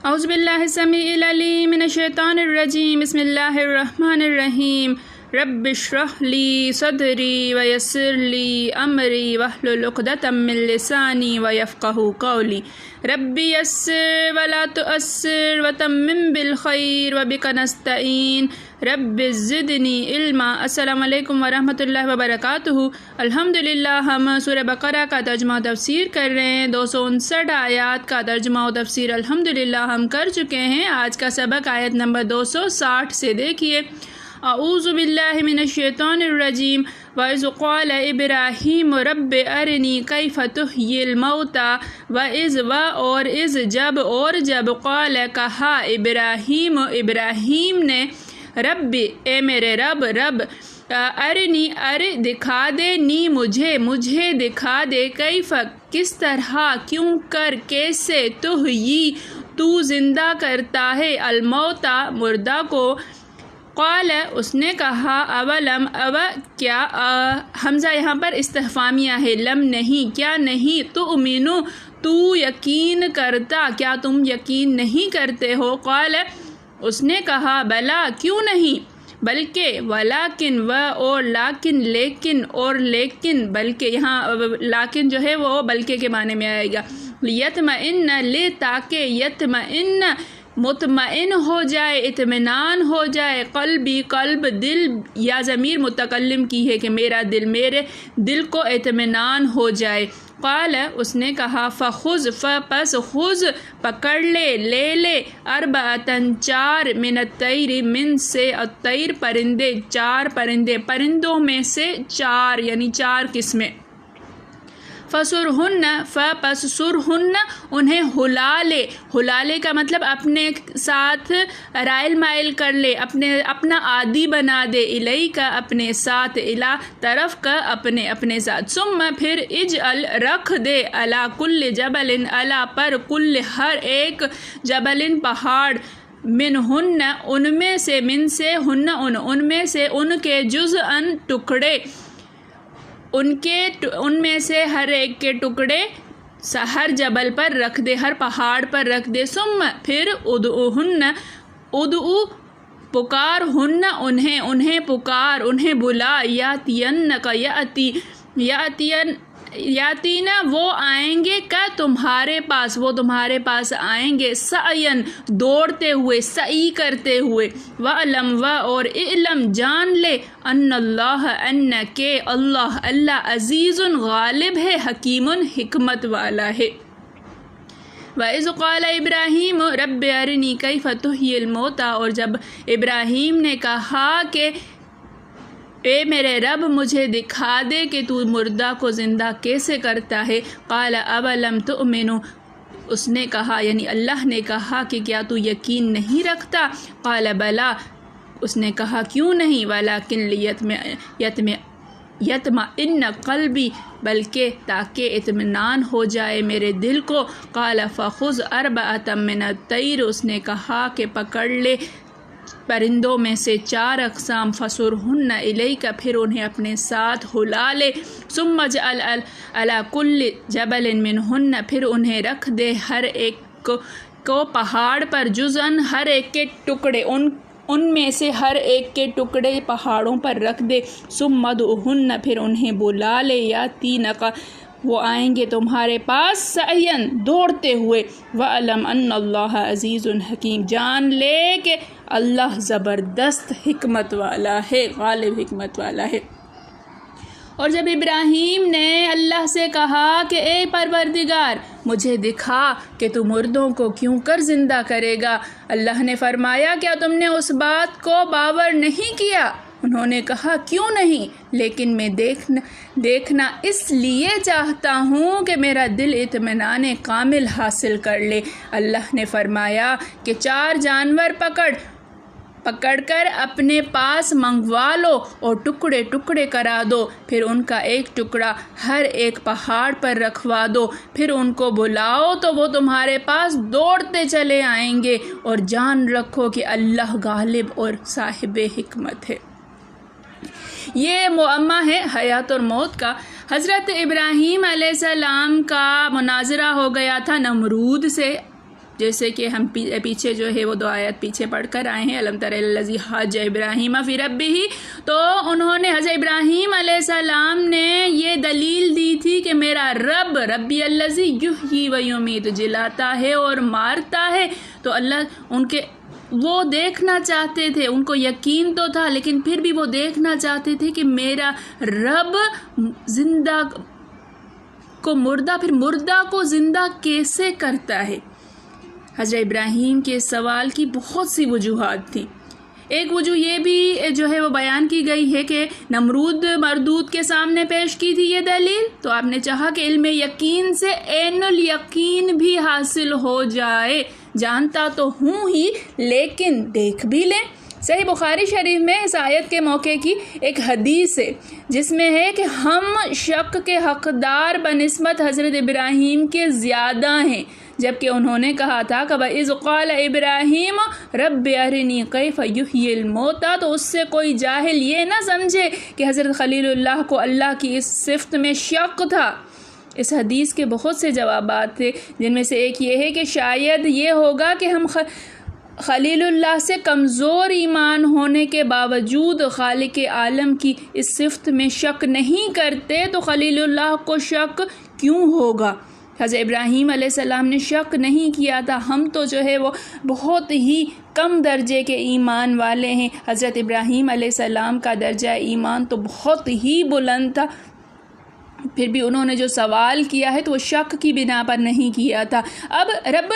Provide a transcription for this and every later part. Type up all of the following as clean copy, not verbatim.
اعوذ باللہ السمیع العلیم من الشیطان الرجیم بسم اللہ الرحمن الرحیم رب اشرح لی صدری ویسر لی امری واحلل عقدۃ من لسانی ویفقہوا قولی رب یسر ولا تؤثر وتمم بالخیر وبک نستعین رب زدنی علما۔ السلام علیکم ورحمۃ اللہ وبرکاتہ۔ الحمدللہ ہم سورہ بقرہ کا ترجمہ و تفسیر کر رہے ہیں۔ 259 آیات کا ترجمہ و تفسیر الحمدللہ ہم کر چکے ہیں۔ آج کا سبق آیت نمبر 260 سے دیکھیے۔ اعوذ باللہ من الشیطان الرجیم وَإِذْ قَالَ إِبْرَاهِيمُ رَبِّ أَرِنِي كَيْفَ تُحْيِي الْمَوْتَى وَإِذْ اور جب قال کہا ابراہیم نے رب اے میرے رب ارنی دکھا دے نی مجھے دکھا دے کیف کس طرح کیوں کر کیسے تو زندہ کرتا ہے الموتا مردہ کو۔ قال اس نے کہا اولم کیا حمزہ یہاں پر استفہامیہ ہے، لم نہیں کیا نہیں، تؤمنو تو یقین کرتا کیا تم یقین نہیں کرتے ہو۔ قال اس نے کہا بلا کیوں نہیں، بلکہ ولیکن اور لاکن لیکن بلکہ یہاں لاکن جو ہے وہ بلکہ کے معنی میں آئے گا۔ یطمئن لے تاکہ یطمئن مطمئن ہو جائے، اطمینان ہو جائے، قلب دل یا ضمیر متکلم کی ہے کہ میرا دل، میرے دل کو اطمینان ہو جائے۔ قال اس نے کہا فخذ پس خذ پکڑ لے اربعتن 4 من الطیر من سے الطیر پرندے، 4 پرندوں میں سے 4 یعنی 4 قسمیں۔ فسرہن پس سرہن انہیں ہلا لے کا مطلب اپنے ساتھ رائل مائل کر لے، اپنا عادی بنا دے، الی کا اپنے ساتھ، الا طرف کا اپنے ساتھ، ثم پھر اجعل رکھ دے، علی کل جبل علی پر کل ہر ایک جبل پہاڑ، منہن ان میں سے ان میں سے ان کے جزءاً ٹکڑے، ان میں سے ہر ایک کے ٹکڑے ہر جبل پر رکھ دے، ہر پہاڑ پر رکھ دے۔ ثم پھر ادعو پکار ہن انہیں پکار، انہیں بلا، یاتینا وہ آئیں گے، کا تمہارے پاس، وہ تمہارے پاس آئیں گے، سعین دوڑتے ہوئے، سعی کرتے ہوئے، وعلم اور علم جان لے، ان کہ اللہ عزیز غالب ہے، حکیم حکمت والا ہے۔ وَإِذْ قَالَ إِبْرَاهِيمُ رَبِّ أَرِنِي كَيْفَ تُحْيِي الْمَوْتَى اور جب ابراہیم نے کہا کہ اے میرے رب مجھے دکھا دے کہ تو مردہ کو زندہ کیسے کرتا ہے۔ قال اولم تؤمن اس نے کہا یعنی اللہ نے کہا کہ کیا تو یقین نہیں رکھتا۔ قال بلا اس نے کہا کیوں نہیں، ولیکن یطمئن قلبی بلکہ تاکہ اطمینان ہو جائے میرے دل کو۔ قال فخذ اربعۃ من الطیر اس نے کہا کہ پکڑ لے پرندوں میں سے 4 اقسام، فسرہن الیک پھر انہیں اپنے ساتھ ہلا لے، ثم اجعل علی کل جبل منہن پھر انہیں رکھ دے ہر ایک کو پہاڑ پر، جزءاً ہر ایک کے ٹکڑے، ان میں سے ہر ایک کے ٹکڑے پہاڑوں پر رکھ دے، ثم ادعوہن پھر انہیں بلا لے، یاتینک وہ آئیں گے تمہارے پاس، سعین دوڑتے ہوئے، وَعَلَمْ أَنَّ اللَّهَ عَزِيزٌ حَكِيمٌ جان لے کہ اللہ زبردست حکمت والا ہے، غالب حکمت والا ہے۔ اور جب ابراہیم نے اللہ سے کہا کہ اے پروردگار مجھے دکھا کہ تو مردوں کو کیوں کر زندہ کرے گا، اللہ نے فرمایا کیا تم نے اس بات کو باور نہیں کیا؟ انہوں نے کہا کیوں نہیں، لیکن میں دیکھنا اس لیے چاہتا ہوں کہ میرا دل اطمینان کامل حاصل کر لے۔ اللہ نے فرمایا کہ 4 جانور پکڑ کر اپنے پاس منگوا لو اور ٹکڑے کرا دو، پھر ان کا ایک ٹکڑا ہر ایک پہاڑ پر رکھوا دو، پھر ان کو بلاؤ تو وہ تمہارے پاس دوڑتے چلے آئیں گے، اور جان رکھو کہ اللہ غالب اور صاحب حکمت ہے۔ یہ معمہ ہے حیات اور موت کا۔ حضرت ابراہیم علیہ السلام کا مناظرہ ہو گیا تھا نمرود سے، جیسے کہ ہم پیچھے جو ہے وہ 2 آیت پیچھے پڑھ کر آئے ہیں، الم تر الذی حاج ابراہیم فی ربہ، تو انہوں نے حضرت ابراہیم علیہ السلام نے یہ دلیل دی تھی کہ میرا رب ربی الذی یحیی و یمیت، جلاتا ہے اور مارتا ہے. تو اللہ ان کے وہ دیکھنا چاہتے تھے، ان کو یقین تو تھا لیکن پھر بھی وہ دیکھنا چاہتے تھے کہ میرا رب زندہ کو مردہ، پھر مردہ کو زندہ کیسے کرتا ہے. حضرت ابراہیم کے سوال کی بہت سی وجوہات تھیں. ایک وجہ یہ بھی جو ہے وہ بیان کی گئی ہے کہ نمرود مردود کے سامنے پیش کی تھی یہ دلیل، تو آپ نے چاہا کہ علم یقین سے عین الیقین بھی حاصل ہو جائے، جانتا تو ہوں ہی لیکن دیکھ بھی لیں. صحیح بخاری شریف میں اس آیت کے موقع کی ایک حدیث ہے جس میں ہے کہ ہم شک کے حقدار بنسبت حضرت ابراہیم کے زیادہ ہیں، جبکہ انہوں نے کہا تھا کہ وَإِذْ قَالَ إِبْرَاهِيمُ رَبِّ أَرِنِي كَيْفَ يُحْيِي الْمَوْتَىٰ، تو اس سے کوئی جاہل یہ نہ سمجھے کہ حضرت خلیل اللہ کو اللہ کی اس صفت میں شک تھا. اس حدیث کے بہت سے جوابات تھے، جن میں سے ایک یہ ہے کہ شاید یہ ہوگا کہ ہم خلیل اللہ سے کمزور ایمان ہونے کے باوجود خالق عالم کی اس صفت میں شک نہیں کرتے، تو خلیل اللہ کو شک کیوں ہوگا؟ حضرت ابراہیم علیہ السلام نے شک نہیں کیا تھا. ہم تو جو ہے وہ بہت ہی کم درجے کے ایمان والے ہیں، حضرت ابراہیم علیہ السلام کا درجہ ایمان تو بہت ہی بلند تھا. پھر بھی انہوں نے جو سوال کیا ہے تو وہ شک کی بنا پر نہیں کیا تھا. اب رب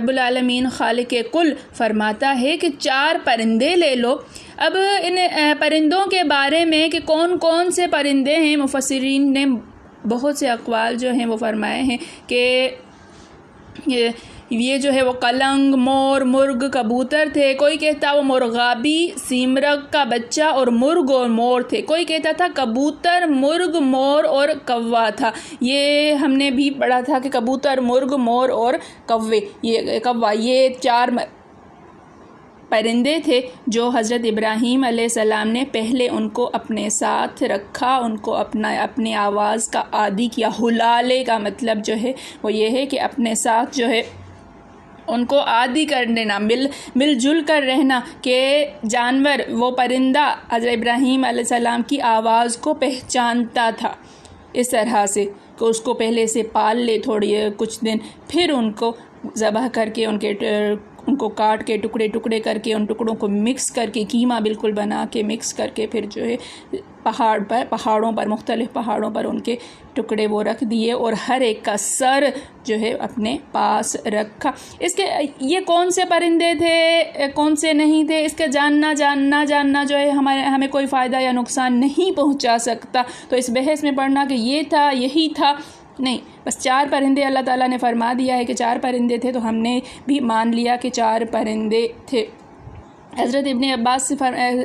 العالمین خالق کل فرماتا ہے کہ 4 پرندے لے لو. اب ان پرندوں کے بارے میں کہ کون کون سے پرندے ہیں، مفسرین نے بہت سے اقوال جو ہیں وہ فرمائے ہیں کہ یہ جو ہے وہ قلنگ، مور، مرغ، کبوتر تھے. کوئی کہتا وہ مرغابی، سیمرغ کا بچہ اور مرغ اور مور تھے. کوئی کہتا تھا کبوتر، مرغ، مور اور کوا تھا. یہ ہم نے بھی پڑھا تھا کہ کبوتر، مرغ، مور اور کوا یہ 4 پرندے تھے جو حضرت ابراہیم علیہ السلام نے پہلے ان کو اپنے ساتھ رکھا، ان کو اپنی آواز کا عادی کیا. حلالے کا مطلب جو ہے وہ یہ ہے کہ اپنے ساتھ جو ہے ان کو عادی کر دینا، مل جل کر رہنا، کہ جانور وہ پرندہ حضرت ابراہیم علیہ السلام کی آواز کو پہچانتا تھا اس طرح سے کہ اس کو پہلے سے پال لے کچھ دن، پھر ان کو ذبح کر کے ان کو کاٹ کے ٹکڑے کر کے ان ٹکڑوں کو مکس کر کے قیمہ بالکل بنا کے مکس کر کے پھر جو ہے پہاڑوں پر مختلف پہاڑوں پر ان کے ٹکڑے وہ رکھ دیے اور ہر ایک کا سر جو ہے اپنے پاس رکھا. اس کے یہ کون سے پرندے تھے کون سے نہیں تھے اس کے جاننا جو ہے ہمیں کوئی فائدہ یا نقصان نہیں پہنچا سکتا. تو اس بحث میں پڑھنا کہ یہ تھا یہی تھا نہیں، بس 4 پرندے اللہ تعالیٰ نے فرما دیا ہے کہ 4 پرندے تھے تو ہم نے بھی مان لیا کہ 4 پرندے تھے. حضرت ابن عباس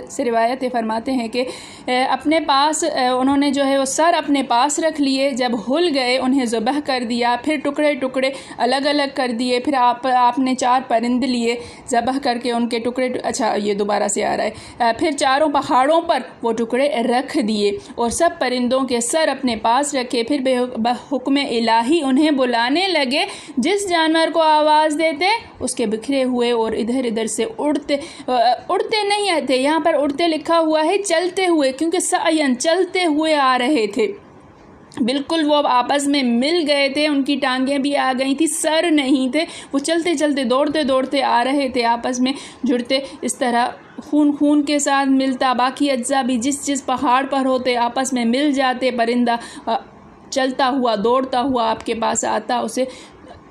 سے روایت فرماتے ہیں کہ اپنے پاس انہوں نے جو ہے وہ سر اپنے پاس رکھ لیے، جب ہل گئے انہیں ذبح کر دیا، پھر ٹکڑے الگ الگ کر دیے، پھر آپ نے 4 پرند لیے ذبح کر کے ان کے ٹکڑے یہ دوبارہ سے آ رہا ہے، پھر 4 پہاڑوں پر وہ ٹکڑے رکھ دیے اور سب پرندوں کے سر اپنے پاس رکھے، پھر بحکم الہی انہیں بلانے لگے. جس جانور کو آواز دیتے اس کے بکھرے ہوئے اور ادھر ادھر سے اڑتے نہیں آتے، یہاں پر اڑتے لکھا ہوا ہے چلتے ہوئے، کیونکہ سعین چلتے ہوئے آ رہے تھے، بالکل وہ آپس میں مل گئے تھے، ان کی ٹانگیں بھی آ گئی تھی، سر نہیں تھے، وہ چلتے دوڑتے آ رہے تھے، آپس میں جڑتے، اس طرح خون کے ساتھ ملتا، باقی اجزاء بھی جس پہاڑ پر ہوتے آپس میں مل جاتے. پرندہ چلتا ہوا دوڑتا ہوا آپ کے پاس آتا،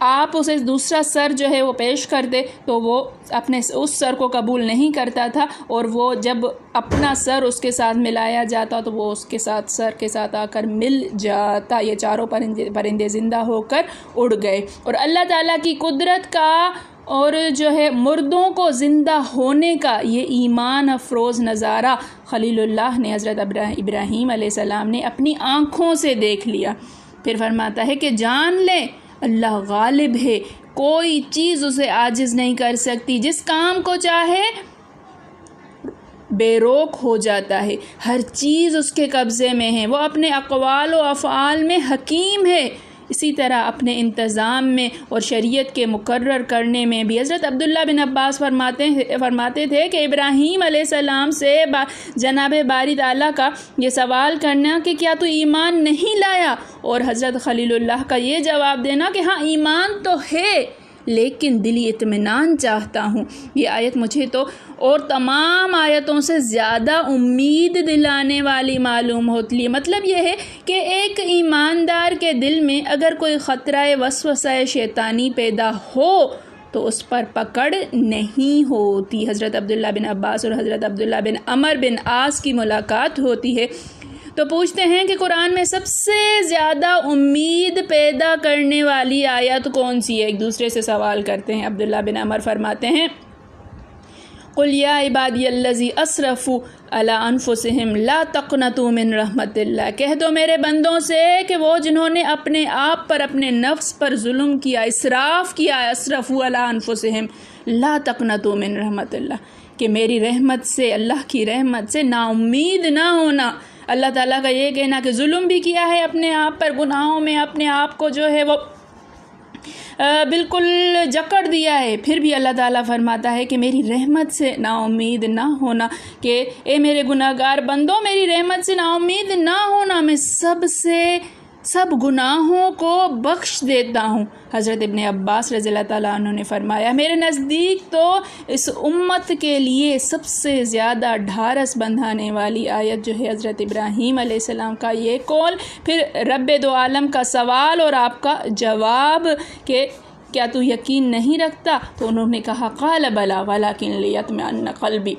آپ اسے دوسرا سر جو ہے وہ پیش کر دے تو وہ اپنے اس سر کو قبول نہیں کرتا تھا، اور وہ جب اپنا سر اس کے ساتھ ملایا جاتا تو وہ اس کے ساتھ سر کے ساتھ آ کر مل جاتا. یہ 4 پرندے زندہ ہو کر اڑ گئے. اور اللہ تعالیٰ کی قدرت کا اور جو ہے مردوں کو زندہ ہونے کا یہ ایمان افروز نظارہ خلیل اللہ نے حضرت ابراہیم علیہ السلام نے اپنی آنکھوں سے دیکھ لیا. پھر فرماتا ہے کہ جان لیں اللہ غالب ہے، کوئی چیز اسے عاجز نہیں کر سکتی، جس کام کو چاہے بے روک ہو جاتا ہے، ہر چیز اس کے قبضے میں ہے، وہ اپنے اقوال و افعال میں حکیم ہے. اسی طرح اپنے انتظام میں اور شریعت کے مقرر کرنے میں بھی حضرت عبداللہ بن عباس فرماتے تھے کہ ابراہیم علیہ السلام سے جناب باری تعالیٰ کا یہ سوال کرنا کہ کیا تو ایمان نہیں لایا، اور حضرت خلیل اللہ کا یہ جواب دینا کہ ہاں ایمان تو ہے لیکن دلی اطمینان چاہتا ہوں، یہ آیت مجھے تو اور تمام آیتوں سے زیادہ امید دلانے والی معلوم ہوتی ہے۔ مطلب یہ ہے کہ ایک ایماندار کے دل میں اگر کوئی خطرہ وسوسہ شیطانی پیدا ہو تو اس پر پکڑ نہیں ہوتی۔ حضرت عبداللہ بن عباس اور حضرت عبداللہ بن عمر بن عاص کی ملاقات ہوتی ہے تو پوچھتے ہیں کہ قرآن میں سب سے زیادہ امید پیدا کرنے والی آیت کون سی ہے؟ ایک دوسرے سے سوال کرتے ہیں۔ عبداللہ بن عمر فرماتے ہیں قُلْ يَا عِبَادِيَ الَّذِي أَسْرَفُوا عَلَىٰ أَنفُسِهِمْ لَا تَقْنَطُوا مِن رَحْمَتِ اللَّهِ، کہہ دو میرے بندوں سے کہ وہ جنہوں نے اپنے آپ پر اپنے نفس پر ظلم کیا، اسراف کیا، أَسْرَفُوا عَلَىٰ أَنفُسِهِمْ لَا تَقْنَطُوا مِن رَحْمَتِ اللَّهِ، کہ میری رحمت سے، اللہ کی رحمت سے نا امید نہ ہونا۔ اللہ تعالیٰ کا یہ کہنا کہ ظلم بھی کیا ہے اپنے آپ پر، گناہوں میں اپنے آپ کو جو ہے وہ بالکل جکڑ دیا ہے، پھر بھی اللہ تعالیٰ فرماتا ہے کہ میری رحمت سے نا امید نہ ہونا، کہ اے میرے گناہگار بندوں میری رحمت سے نا امید نہ ہونا، میں سب گناہوں کو بخش دیتا ہوں۔ حضرت ابن عباس رضی اللہ تعالیٰ عنہ نے فرمایا میرے نزدیک تو اس امت کے لیے سب سے زیادہ ڈھارس بندھانے والی آیت جو ہے حضرت ابراہیم علیہ السلام کا یہ قول، پھر رب دو عالم کا سوال اور آپ کا جواب کہ کیا تو یقین نہیں رکھتا؟ تو انہوں نے کہا قال بلا ولکن لیطمئن قلبی،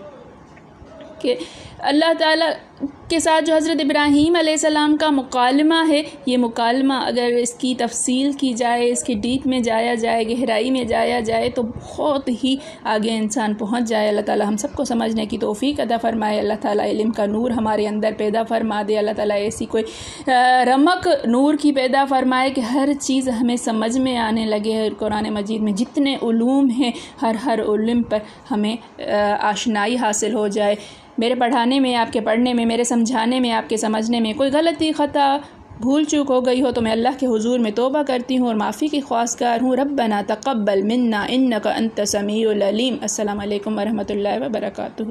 کہ اللہ تعالیٰ کے ساتھ جو حضرت ابراہیم علیہ السلام کا مکالمہ ہے، یہ مکالمہ اگر اس کی تفصیل کی جائے، اس کے ڈیپ میں جایا جائے، گہرائی میں جایا جائے تو بہت ہی آگے انسان پہنچ جائے۔ اللہ تعالیٰ ہم سب کو سمجھنے کی توفیق عطا فرمائے، اللہ تعالیٰ علم کا نور ہمارے اندر پیدا فرما دے، اللہ تعالیٰ ایسی کوئی رمق نور کی پیدا فرمائے کہ ہر چیز ہمیں سمجھ میں آنے لگے۔ قرآن مجید میں جتنے علوم ہیں ہر علم پر ہمیں آشنائی حاصل ہو جائے۔ میرے پڑھانے میں، آپ کے پڑھنے میں، میرے سمجھانے میں، آپ کے سمجھنے میں کوئی غلطی، خطا، بھول چوک ہو گئی ہو تو میں اللہ کے حضور میں توبہ کرتی ہوں اور معافی کی خواستگار ہوں۔ ربنا تقبل منا انک انت السمیع العلیم۔ السلام علیکم ورحمۃ اللہ وبرکاتہ۔